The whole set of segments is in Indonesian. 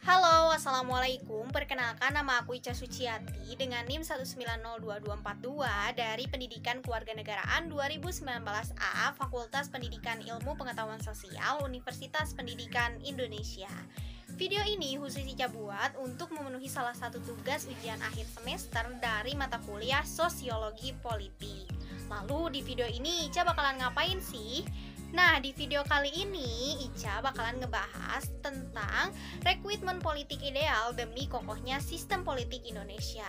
Halo, Assalamualaikum. Perkenalkan, nama aku Ica Suciati dengan NIM 1902242 dari Pendidikan Kewarganegaraan 2019A, Fakultas Pendidikan Ilmu Pengetahuan Sosial, Universitas Pendidikan Indonesia. Video ini khusus Ica buat untuk memenuhi salah satu tugas ujian akhir semester dari mata kuliah Sosiologi Politik. Lalu di video ini Ica bakalan ngapain sih? Nah, di video kali ini Ica bakalan ngebahas tentang rekrutmen politik ideal demi kokohnya sistem politik Indonesia.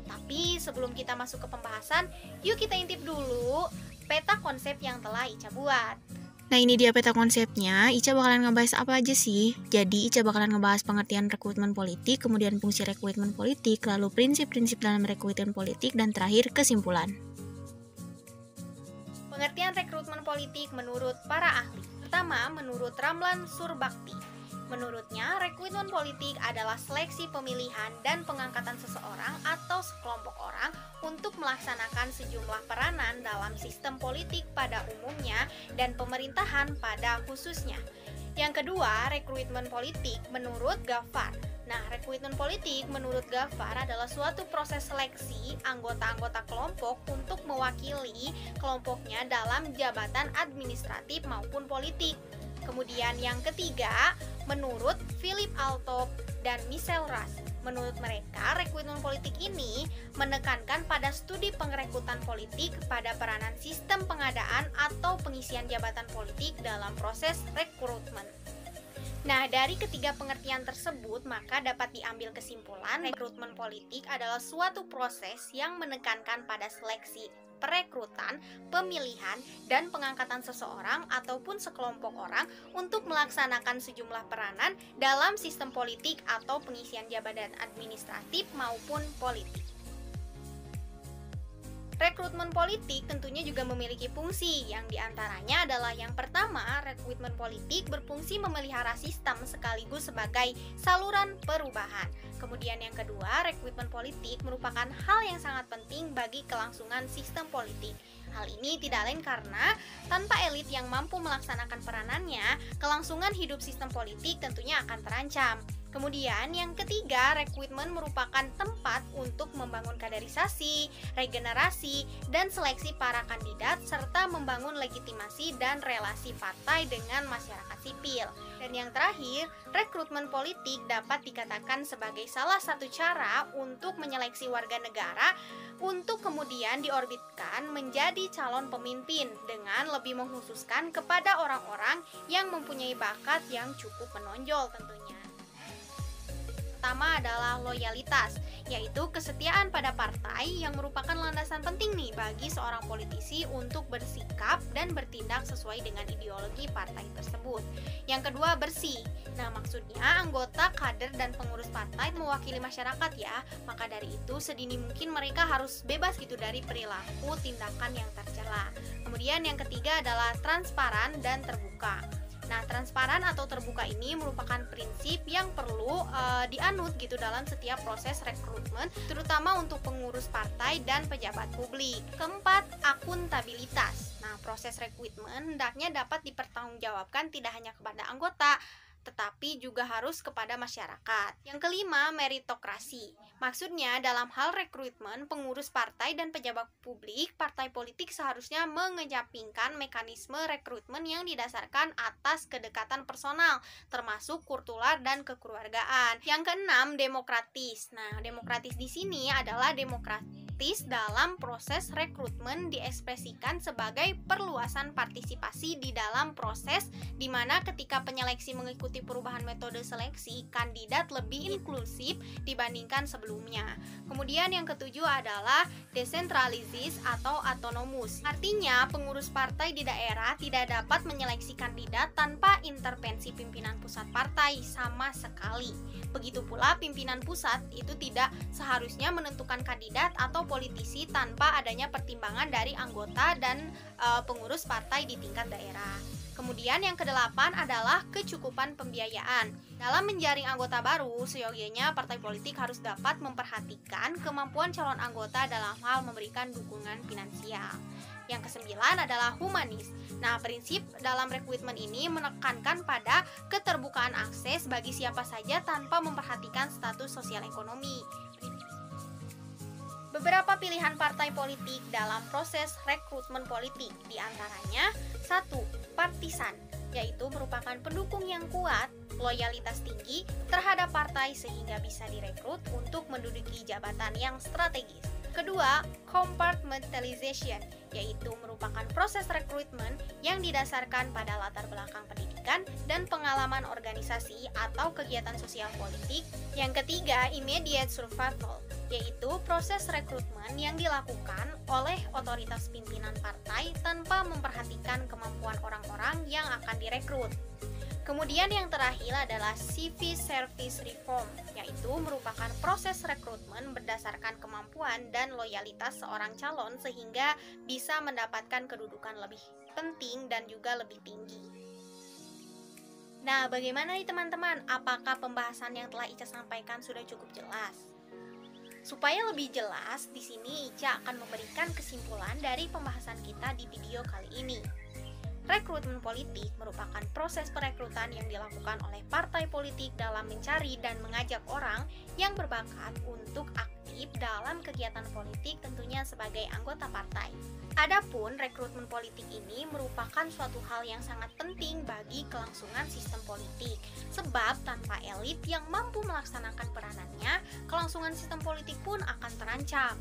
Tapi sebelum kita masuk ke pembahasan, yuk kita intip dulu peta konsep yang telah Ica buat. Nah, ini dia peta konsepnya. Ica bakalan ngebahas apa aja sih? Jadi, Ica bakalan ngebahas pengertian rekrutmen politik, kemudian fungsi rekrutmen politik, lalu prinsip-prinsip dalam rekrutmen politik, dan terakhir kesimpulan. Pengertian rekrutmen politik menurut para ahli. Pertama, menurut Ramlan Surbakti. Menurutnya, rekrutmen politik adalah seleksi pemilihan dan pengangkatan seseorang atau sekelompok orang untuk melaksanakan sejumlah peranan dalam sistem politik pada umumnya dan pemerintahan pada khususnya. Yang kedua, rekrutmen politik menurut Gafar. Nah, rekrutmen politik menurut Gafar adalah suatu proses seleksi anggota-anggota kelompok untuk mewakili kelompoknya dalam jabatan administratif maupun politik. Kemudian yang ketiga, menurut Philip Altop dan Michel Ras. Menurut mereka, rekrutmen politik ini menekankan pada studi pengrekrutan politik pada peranan sistem pengadaan atau pengisian jabatan politik dalam proses rekrutmen. Nah, dari ketiga pengertian tersebut, maka dapat diambil kesimpulan rekrutmen politik adalah suatu proses yang menekankan pada seleksi, perekrutan, pemilihan, dan pengangkatan seseorang ataupun sekelompok orang untuk melaksanakan sejumlah peranan dalam sistem politik atau pengisian jabatan administratif maupun politik. Rekrutmen politik tentunya juga memiliki fungsi, yang diantaranya adalah yang pertama, rekrutmen politik berfungsi memelihara sistem sekaligus sebagai saluran perubahan. Kemudian yang kedua, rekrutmen politik merupakan hal yang sangat penting bagi kelangsungan sistem politik. Hal ini tidak lain karena tanpa elit yang mampu melaksanakan peranannya, kelangsungan hidup sistem politik tentunya akan terancam. Kemudian yang ketiga, rekrutmen merupakan tempat untuk membangun kaderisasi, regenerasi, dan seleksi para kandidat serta membangun legitimasi dan relasi partai dengan masyarakat sipil. Dan yang terakhir, rekrutmen politik dapat dikatakan sebagai salah satu cara untuk menyeleksi warga negara untuk kemudian diorbitkan menjadi calon pemimpin dengan lebih mengkhususkan kepada orang-orang yang mempunyai bakat yang cukup menonjol tentunya. Pertama adalah loyalitas, yaitu kesetiaan pada partai yang merupakan landasan penting nih bagi seorang politisi untuk bersikap dan bertindak sesuai dengan ideologi partai tersebut. Yang kedua, bersih. Nah, maksudnya anggota, kader, dan pengurus partai mewakili masyarakat ya. Maka dari itu, sedini mungkin mereka harus bebas gitu dari perilaku tindakan yang tercela. Kemudian yang ketiga adalah transparan dan terbuka. Nah, transparan atau terbuka ini merupakan prinsip yang perlu dianut gitu dalam setiap proses rekrutmen, terutama untuk pengurus partai dan pejabat publik. Keempat, akuntabilitas. Nah, proses rekrutmen hendaknya dapat dipertanggungjawabkan tidak hanya kepada anggota, tetapi juga harus kepada masyarakat. Yang kelima, meritokrasi. Maksudnya, dalam hal rekrutmen, pengurus partai dan pejabat publik, partai politik seharusnya mengejampingkan mekanisme rekrutmen yang didasarkan atas kedekatan personal, termasuk kultural dan kekeluargaan. Yang keenam, demokratis. Nah, demokratis di sini adalah demokratis dalam proses rekrutmen diekspresikan sebagai perluasan partisipasi di dalam proses di mana ketika penyeleksi mengikuti perubahan metode seleksi, kandidat lebih inklusif dibandingkan sebelumnya. Kemudian yang ketujuh adalah desentralisis atau autonomus. Artinya, pengurus partai di daerah tidak dapat menyeleksi kandidat tanpa intervensi pimpinan pusat partai sama sekali. Begitu pula pimpinan pusat itu tidak seharusnya menentukan kandidat atau politisi tanpa adanya pertimbangan dari anggota dan pengurus partai di tingkat daerah. Kemudian yang kedelapan adalah kecukupan pembiayaan. Dalam menjaring anggota baru, seyogianya partai politik harus dapat memperhatikan kemampuan calon anggota dalam hal memberikan dukungan finansial. Yang kesembilan adalah humanis. Nah, prinsip dalam rekrutmen ini menekankan pada keterbukaan akses bagi siapa saja tanpa memperhatikan status sosial ekonomi. Beberapa pilihan partai politik dalam proses rekrutmen politik, diantaranya 1. Partisan, yaitu merupakan pendukung yang kuat, loyalitas tinggi terhadap partai sehingga bisa direkrut untuk menduduki jabatan yang strategis. Kedua, compartmentalization, yaitu merupakan proses rekrutmen yang didasarkan pada latar belakang pendidikan dan pengalaman organisasi atau kegiatan sosial politik. Yang ketiga, immediate survival, yaitu proses rekrutmen yang dilakukan oleh otoritas pimpinan partai tanpa memperhatikan kemampuan orang-orang yang akan direkrut. Kemudian yang terakhir adalah civil service reform, yaitu merupakan proses rekrutmen berdasarkan kemampuan dan loyalitas seorang calon sehingga bisa mendapatkan kedudukan lebih penting dan juga lebih tinggi. Nah, bagaimana nih teman-teman? Apakah pembahasan yang telah Ica sampaikan sudah cukup jelas? Supaya lebih jelas, di sini Ica akan memberikan kesimpulan dari pembahasan kita di video kali ini. Rekrutmen politik merupakan proses perekrutan yang dilakukan oleh partai politik dalam mencari dan mengajak orang yang berbakat untuk aktif dalam kegiatan politik, tentunya sebagai anggota partai. Adapun rekrutmen politik ini merupakan suatu hal yang sangat penting bagi kelangsungan sistem politik, sebab tanpa elit yang mampu melaksanakan peranannya, kelangsungan sistem politik pun akan terancam.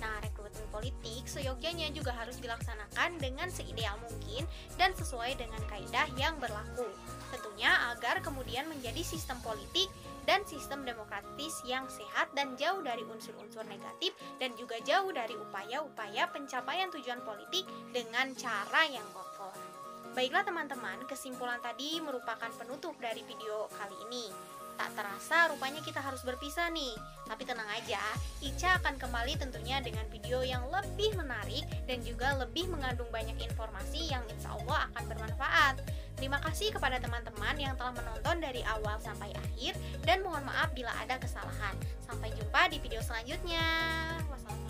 Nah, rekrutmen politik seyogyanya juga harus dilaksanakan dengan seideal mungkin dan sesuai dengan kaidah yang berlaku. Tentunya agar kemudian menjadi sistem politik dan sistem demokratis yang sehat dan jauh dari unsur-unsur negatif dan juga jauh dari upaya-upaya pencapaian tujuan politik dengan cara yang kotor. Baiklah teman-teman, kesimpulan tadi merupakan penutup dari video kali ini. Tak terasa rupanya kita harus berpisah nih. Tapi tenang aja, Ica akan kembali tentunya dengan video yang lebih menarik dan juga lebih mengandung banyak informasi yang insya Allah akan bermanfaat. Terima kasih kepada teman-teman yang telah menonton dari awal sampai akhir dan mohon maaf bila ada kesalahan. Sampai jumpa di video selanjutnya. Wassalamualaikum.